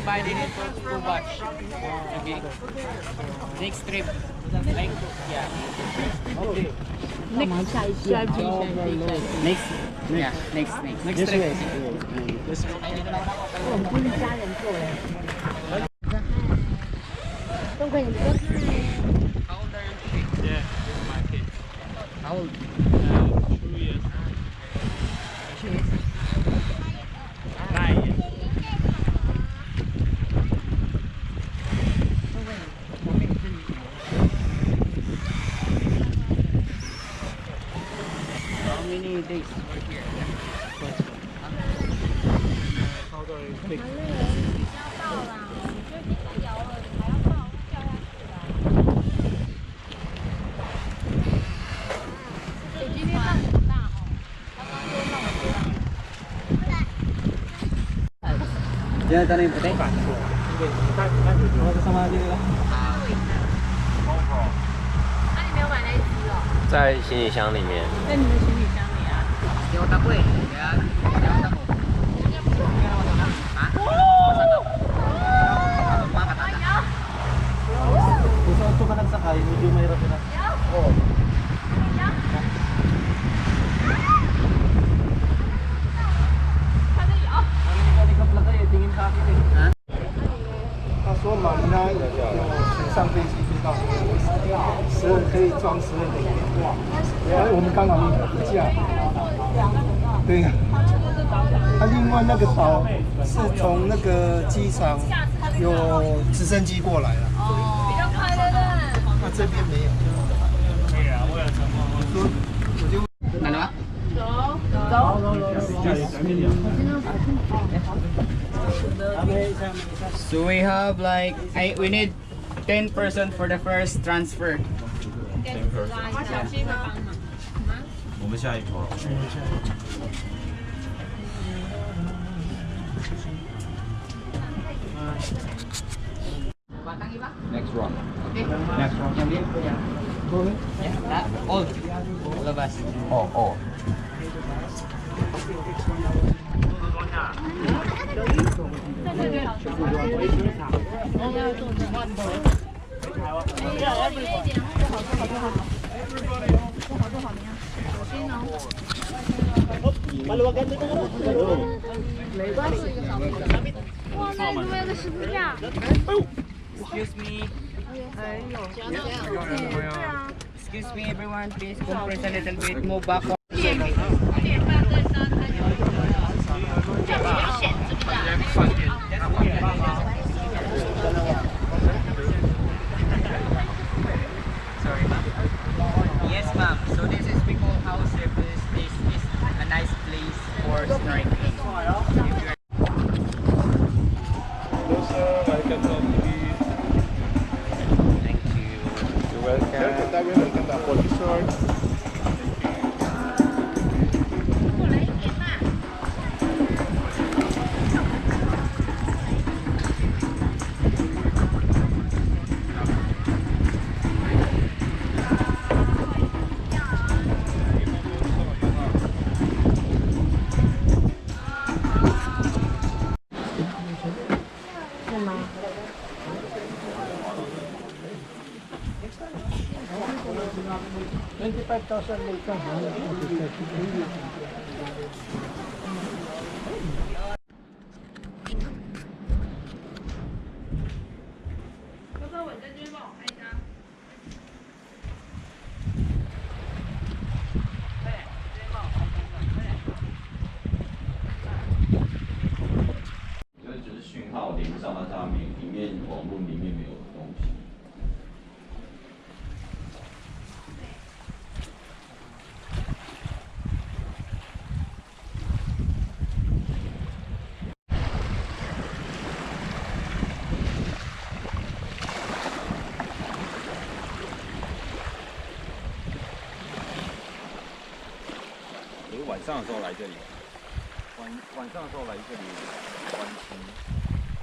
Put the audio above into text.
Divided into two batch. Okay. Next trip. Like, yeah. Okay. Next. Next. Yeah. Next trip. This way. 我们不是家人做的。东哥，你多看。How old are your kids? Yeah, this is my kid. How old? 2 years. 2 years. 9 years. How many days we're here? How do I click? 现在在那不对。sama dia lah. 那你没有买那一只哦？在行李箱里面。在你的行李箱里啊？有大贵，呀，有大贵。啊？Gusto ko ka nagsakay, medyo mahirap na. Oo. Tingin sa akin eh. 他说马尼拉有水上飞机飞到12可以装12的电话，我们刚好一架。对呀。他另外那个岛是从那个机场有直升机过来了。哦，比较快的呢。那这边没有。可以啊，为了成功。我就。哪里？ So we have like we need 10% for the first transfer. 我们下一波。 Next one. Okay. Next one. Yeah. All of us. Oh. 哇，那里面有个十字架。 Excuse me. Excuse me, everyone. Please compress a little bit. Move back. 点半在沙滩有一个，这比较险，是不是啊？ Sorry, ma'am. Yes, ma'am. So this is because house service. This is a nice place for snorkeling. Thank you. You're welcome. 晚上的时候来这里玩琴。